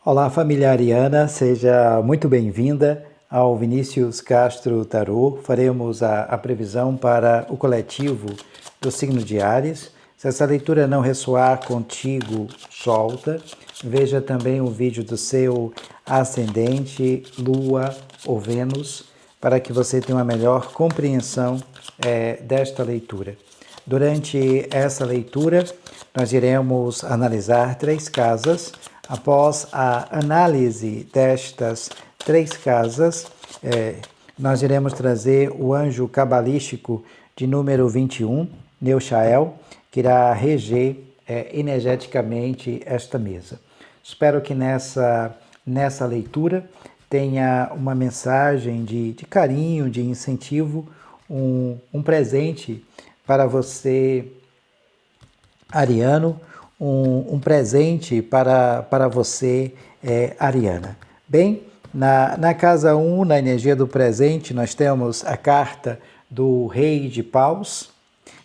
Olá, família ariana, seja muito bem-vinda ao Vinícius Castro Tarô. Faremos a previsão para o coletivo do signo de Áries. Se essa leitura não ressoar contigo, solta. Veja também o vídeo do seu ascendente, lua ou Vênus, para que você tenha uma melhor compreensão desta leitura. Durante essa leitura, nós iremos analisar 3 casas. Após a análise destas 3 casas, nós iremos trazer o anjo cabalístico de número 21, Neuchael, que irá reger energeticamente esta mesa. Espero que nessa leitura tenha uma mensagem de carinho, de incentivo, um presente para você, ariano, um presente para você, ariana. Bem, na casa 1, na energia do presente, nós temos a carta do Rei de Paus.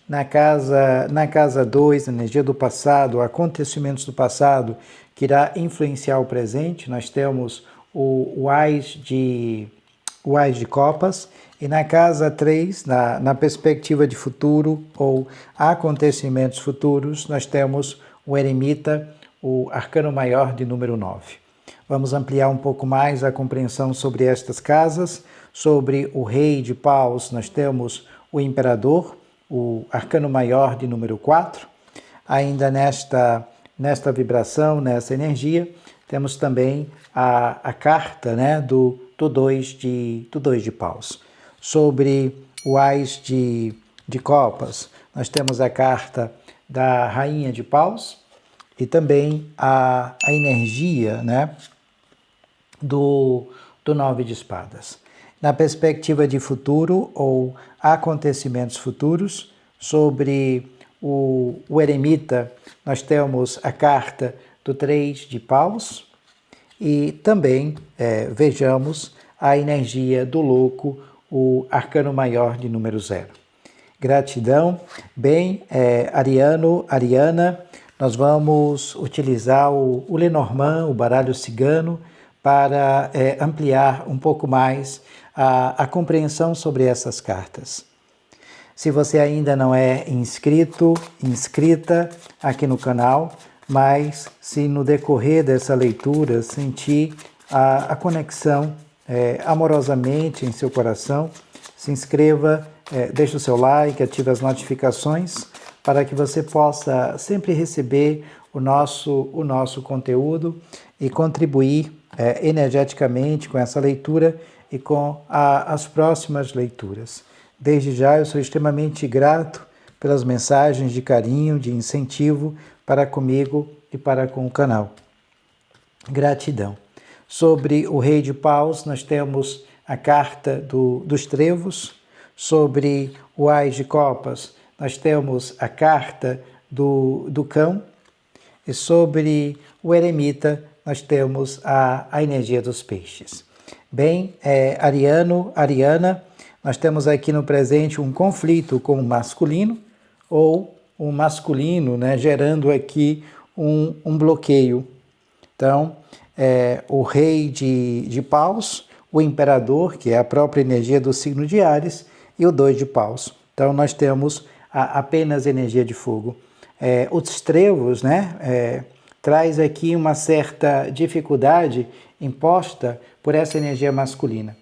Na casa 2, na energia do passado, acontecimentos do passado, que irá influenciar o presente, nós temos o Ás de Copas. E na casa 3, na perspectiva de futuro ou acontecimentos futuros, nós temos o eremita, o arcano maior de número 9. Vamos ampliar um pouco mais a compreensão sobre estas casas. Sobre o Rei de Paus, nós temos o imperador, o arcano maior de número 4. Ainda nesta vibração, nessa energia, temos também a carta, né, do 2 de Paus. Sobre o Ás de Copas, nós temos a carta da Rainha de Paus e também a energia, né, do 9 de Espadas. Na perspectiva de futuro ou acontecimentos futuros, sobre o eremita, nós temos a carta do 3 de Paus e também vejamos a energia do louco, o arcano maior de número 0. Gratidão. Bem, ariano, ariana, nós vamos utilizar o Lenormand, o baralho cigano, para ampliar um pouco mais a compreensão sobre essas cartas. Se você ainda não é inscrito, inscrita aqui no canal, mas se no decorrer dessa leitura sentir a conexão amorosamente em seu coração, se inscreva, deixe o seu like, ative as notificações para que você possa sempre receber o nosso conteúdo e contribuir energeticamente com essa leitura e com as próximas leituras. Desde já eu sou extremamente grato pelas mensagens de carinho, de incentivo para comigo e para com o canal. Gratidão. Sobre o Rei de Paus, nós temos a carta dos trevos. Sobre o Ás de Copas, nós temos a carta do cão. E sobre o eremita, nós temos a energia dos peixes. Bem, ariano, ariana, nós temos aqui no presente um conflito com o masculino, ou um masculino, né, gerando aqui um bloqueio. Então, o Rei de Paus, o imperador, que é a própria energia do signo de Áries, e o 2 de Paus. Então, nós temos apenas energia de fogo. Os trevos, né, traz aqui uma certa dificuldade imposta por essa energia masculina,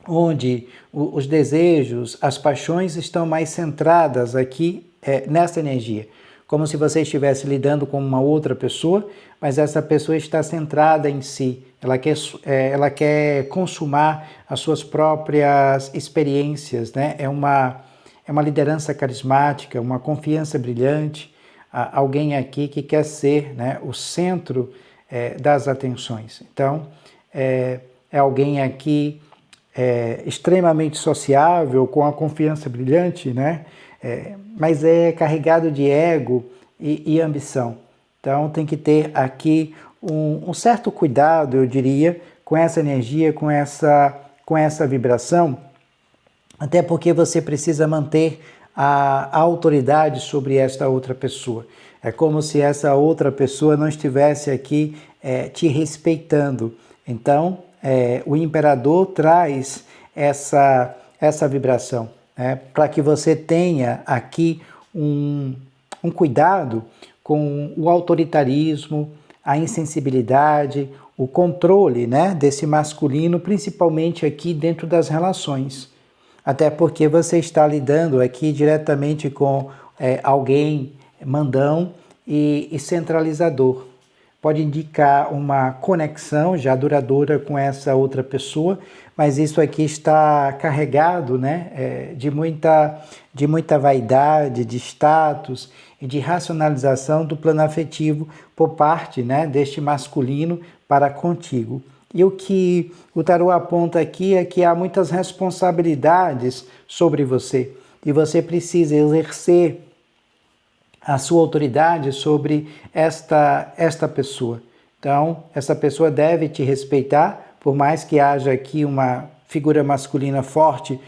onde os desejos, as paixões estão mais centradas aqui nessa energia, como se você estivesse lidando com uma outra pessoa, mas essa pessoa está centrada em si, ela quer consumar as suas próprias experiências, né? É uma liderança carismática, uma confiança brilhante, alguém aqui que quer ser, né, o centro das atenções. Então, é alguém aqui extremamente sociável, com a confiança brilhante, né? Mas é carregado de ego e ambição. Então tem que ter aqui um certo cuidado, eu diria, com essa energia, com essa vibração, até porque você precisa manter a autoridade sobre esta outra pessoa. É como se essa outra pessoa não estivesse aqui te respeitando. Então, o imperador traz essa vibração, né, para que você tenha aqui um cuidado com o autoritarismo, a insensibilidade, o controle, né, desse masculino, principalmente aqui dentro das relações. Até porque você está lidando aqui diretamente com alguém mandão e centralizador. Pode indicar uma conexão já duradoura com essa outra pessoa, mas isso aqui está carregado, né, de muita vaidade, de status e de racionalização do plano afetivo por parte, né, deste masculino para contigo. E o que o tarô aponta aqui é que há muitas responsabilidades sobre você e você precisa exercer a sua autoridade sobre esta pessoa. Então, essa pessoa deve te respeitar, por mais que haja aqui uma figura masculina forte,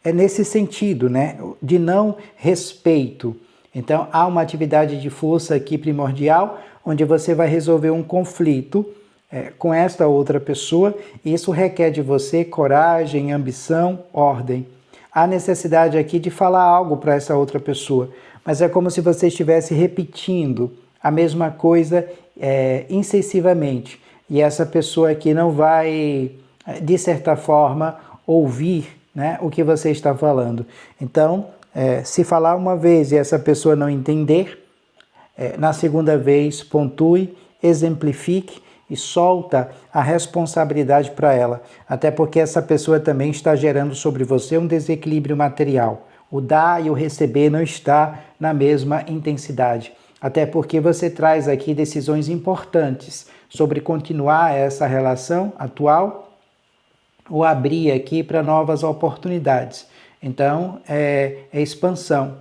nesse sentido, né, de não respeito. Então, há uma atividade de força aqui primordial, onde você vai resolver um conflito com esta outra pessoa, e isso requer de você coragem, ambição, ordem. Há necessidade aqui de falar algo para essa outra pessoa, mas é como se você estivesse repetindo a mesma coisa incessivamente, e essa pessoa aqui não vai, de certa forma, ouvir, né, o que você está falando. Então, se falar uma vez e essa pessoa não entender, na segunda vez pontue, exemplifique e solta a responsabilidade para ela, até porque essa pessoa também está gerando sobre você um desequilíbrio material. O dar e o receber não está na mesma intensidade, até porque você traz aqui decisões importantes sobre continuar essa relação atual ou abrir aqui para novas oportunidades. Então, é expansão,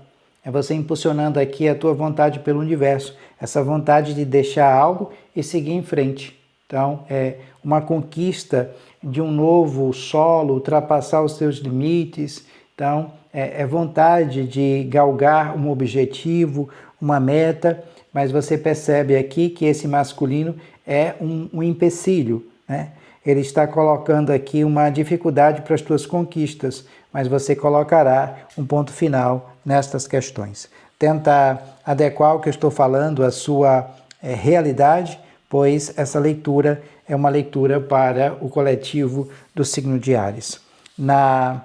é você impulsionando aqui a tua vontade pelo universo, essa vontade de deixar algo e seguir em frente. Então, é uma conquista de um novo solo, ultrapassar os seus limites. Então, é vontade de galgar um objetivo, uma meta, mas você percebe aqui que esse masculino é um empecilho, né? Ele está colocando aqui uma dificuldade para as tuas conquistas, mas você colocará um ponto final nestas questões. Tenta adequar o que eu estou falando à sua realidade, pois essa leitura é uma leitura para o coletivo do signo de Áries. Na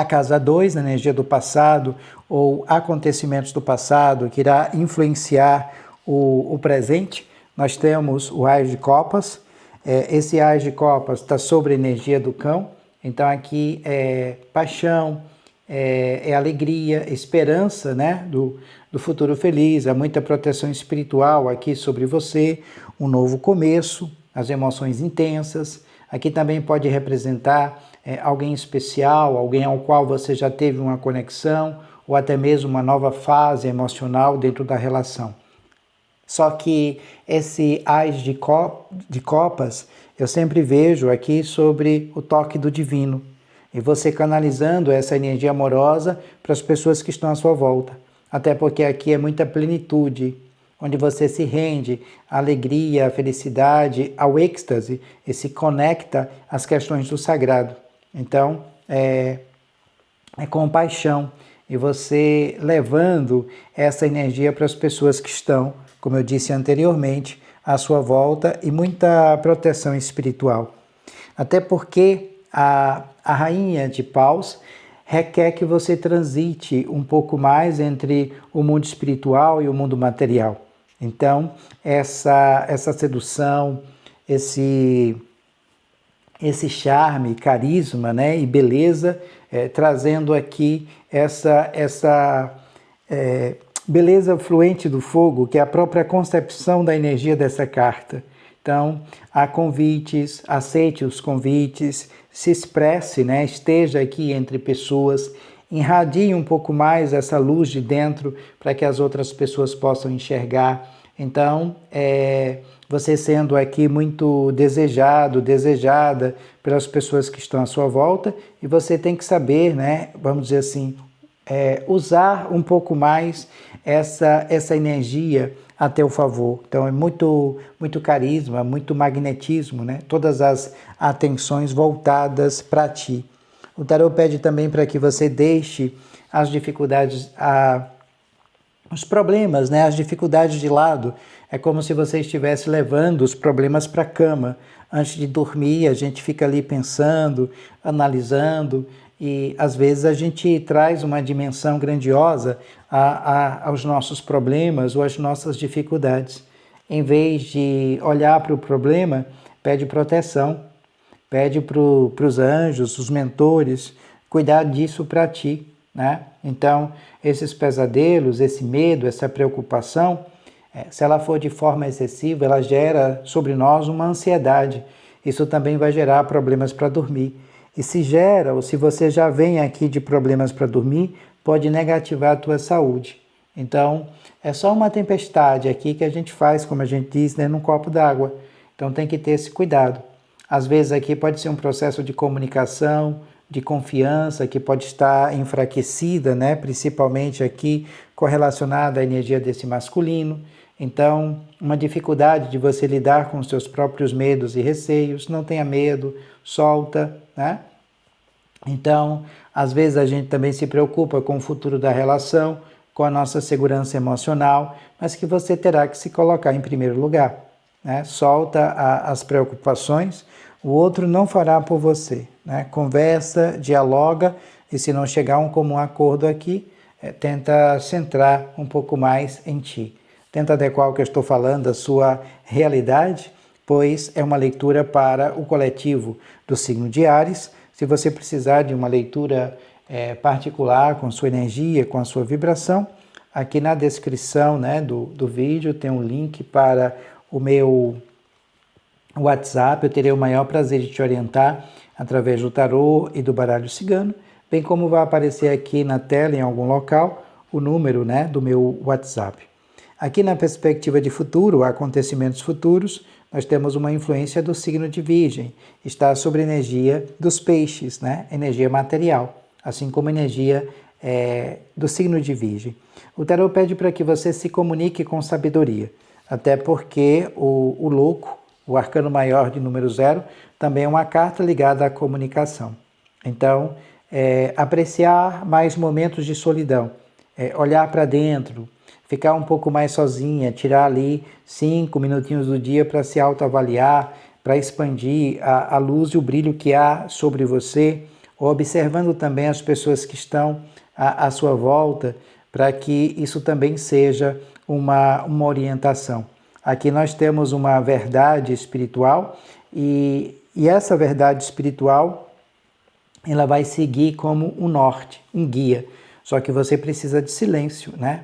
casa 2, na energia do passado, ou acontecimentos do passado, que irá influenciar o presente, nós temos o Ás de Copas. Esse Ás de Copas está sobre a energia do cão, então aqui é paixão, é alegria, esperança, né, do futuro feliz, há muita proteção espiritual aqui sobre você, um novo começo, as emoções intensas. Aqui também pode representar alguém especial, alguém ao qual você já teve uma conexão, ou até mesmo uma nova fase emocional dentro da relação. Só que esse Ás de Copas, eu sempre vejo aqui sobre o toque do divino. E você canalizando essa energia amorosa para as pessoas que estão à sua volta. Até porque aqui é muita plenitude, onde você se rende à alegria, à felicidade, ao êxtase e se conecta às questões do sagrado. Então, é compaixão. E você levando essa energia para as pessoas que estão, como eu disse anteriormente, à sua volta, e muita proteção espiritual. Até porque a Rainha de Paus requer que você transite um pouco mais entre o mundo espiritual e o mundo material. Então, essa sedução, esse charme, carisma, né, e beleza, trazendo aqui essa beleza fluente do fogo, que é a própria concepção da energia dessa carta. Então, há convites, aceite os convites, se expresse, né? Esteja aqui entre pessoas, irradie um pouco mais essa luz de dentro para que as outras pessoas possam enxergar. Então, você sendo aqui muito desejado, desejada pelas pessoas que estão à sua volta, e você tem que saber, né, vamos dizer assim, usar um pouco mais essa energia a teu favor. Então é muito, muito carisma, muito magnetismo, né? Todas as atenções voltadas para ti. O tarot pede também para que você deixe as dificuldades, os problemas, né, as dificuldades de lado. É como se você estivesse levando os problemas para a cama. Antes de dormir, a gente fica ali pensando, analisando, e às vezes a gente traz uma dimensão grandiosa aos nossos problemas ou às nossas dificuldades. Em vez de olhar para o problema, pede proteção, pede para os anjos, os mentores, cuidar disso para ti, né? Então, esses pesadelos, esse medo, essa preocupação, se ela for de forma excessiva, ela gera sobre nós uma ansiedade. Isso também vai gerar problemas para dormir. E se gera, ou se você já vem aqui de problemas para dormir, pode negativar a tua saúde. Então, é só uma tempestade aqui que a gente faz, como a gente diz, né, num copo d'água. Então tem que ter esse cuidado. Às vezes aqui pode ser um processo de comunicação, de confiança, que pode estar enfraquecida, né? Principalmente aqui correlacionada à energia desse masculino. Então, uma dificuldade de você lidar com os seus próprios medos e receios. Não tenha medo, solta, né? Então, às vezes a gente também se preocupa com o futuro da relação, com a nossa segurança emocional, mas que você terá que se colocar em primeiro lugar, né? Solta as preocupações, o outro não fará por você, né? Conversa, dialoga, e se não chegar a um comum acordo aqui, tenta centrar um pouco mais em ti. Tenta adequar o que eu estou falando à sua realidade, pois é uma leitura para o coletivo do signo de Áries. Se você precisar de uma leitura particular, com sua energia, com a sua vibração, aqui na descrição, né, do vídeo tem um link para o meu WhatsApp. Eu terei o maior prazer de te orientar através do tarô e do baralho cigano, bem como vai aparecer aqui na tela, em algum local, o número, né, do meu WhatsApp. Aqui na perspectiva de futuro, acontecimentos futuros, nós temos uma influência do signo de Virgem. Está sobre a energia dos peixes, né? Energia material, assim como a energia do signo de Virgem. O tarot pede para que você se comunique com sabedoria, até porque o louco, o arcano maior de número 0, também é uma carta ligada à comunicação. Então, apreciar mais momentos de solidão, olhar para dentro, ficar um pouco mais sozinha, tirar ali 5 minutinhos do dia para se autoavaliar, para expandir a luz e o brilho que há sobre você, observando também as pessoas que estão à sua volta, para que isso também seja uma orientação. Aqui nós temos uma verdade espiritual e essa verdade espiritual ela vai seguir como um norte, um guia. Só que você precisa de silêncio, né?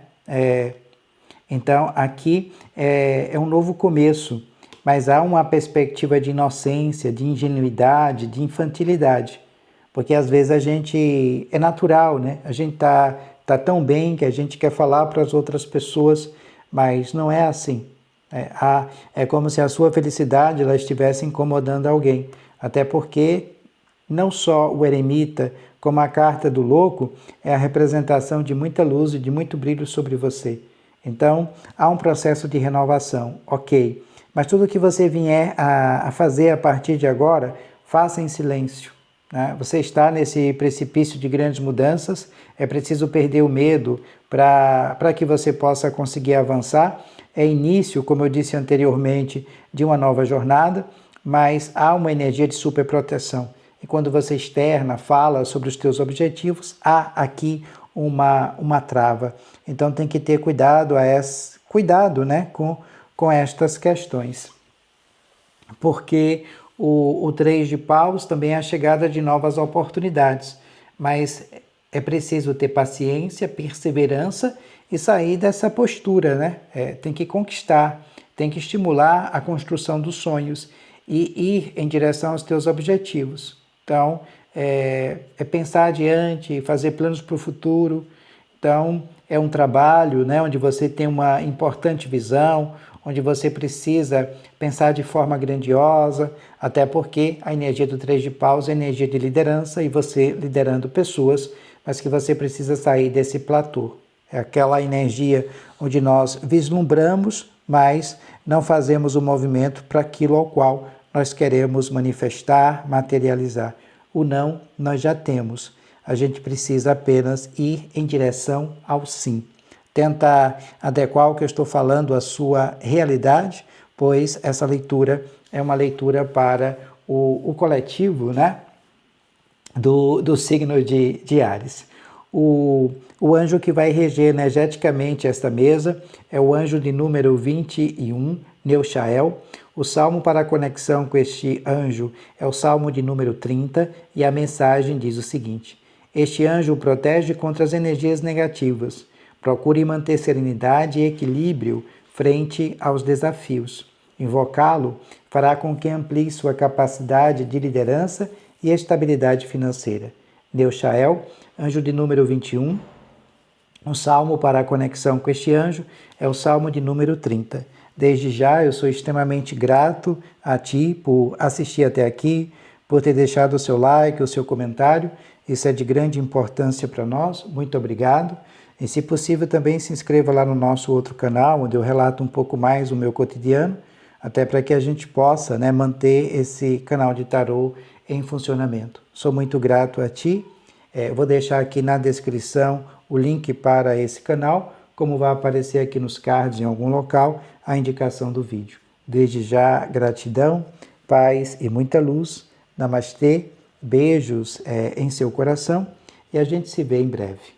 Então, aqui é um novo começo, mas há uma perspectiva de inocência, de ingenuidade, de infantilidade. Porque às vezes a gente é natural, né? A gente tá tão bem que a gente quer falar para as outras pessoas, mas não é assim. É como se a sua felicidade ela estivesse incomodando alguém. Até porque não só o eremita, como a carta do louco, é a representação de muita luz e de muito brilho sobre você. Então, há um processo de renovação, ok. Mas tudo que você vier a fazer a partir de agora, faça em silêncio, né? Você está nesse precipício de grandes mudanças, é preciso perder o medo para que você possa conseguir avançar. É início, como eu disse anteriormente, de uma nova jornada, mas há uma energia de superproteção. E quando você externa, fala sobre os teus objetivos, há aqui uma trava. Então tem que ter cuidado, né, com estas questões. Porque o 3 de paus também é a chegada de novas oportunidades, mas é preciso ter paciência, perseverança e sair dessa postura, né? Tem que conquistar, tem que estimular a construção dos sonhos e ir em direção aos teus objetivos. Então, pensar adiante, fazer planos para o futuro. Então, é um trabalho, né, onde você tem uma importante visão, onde você precisa pensar de forma grandiosa, até porque a energia do Três de Paus é energia de liderança e você liderando pessoas, mas que você precisa sair desse platô. É aquela energia onde nós vislumbramos, mas não fazemos o movimento para aquilo ao qual nós queremos manifestar, materializar. O não nós já temos. A gente precisa apenas ir em direção ao sim. Tenta adequar o que eu estou falando à sua realidade, pois essa leitura é uma leitura para o coletivo, né? do signo de Áries. O anjo que vai reger energeticamente esta mesa é o anjo de número 21, Neuchael. O salmo para a conexão com este anjo é o salmo de número 30 e a mensagem diz o seguinte: este anjo o protege contra as energias negativas. Procure manter serenidade e equilíbrio frente aos desafios. Invocá-lo fará com que amplie sua capacidade de liderança e estabilidade financeira. Neuchael, anjo de número 21. Um salmo para a conexão com este anjo é o salmo de número 30. Desde já eu sou extremamente grato a ti por assistir até aqui, por ter deixado o seu like, o seu comentário. Isso é de grande importância para nós. Muito obrigado. E se possível também se inscreva lá no nosso outro canal, onde eu relato um pouco mais o meu cotidiano, até para que a gente possa, né, manter esse canal de tarô em funcionamento. Sou muito grato a ti. Vou deixar aqui na descrição o link para esse canal, como vai aparecer aqui nos cards em algum local, a indicação do vídeo. Desde já, gratidão, paz e muita luz. Namastê, beijos em seu coração e a gente se vê em breve.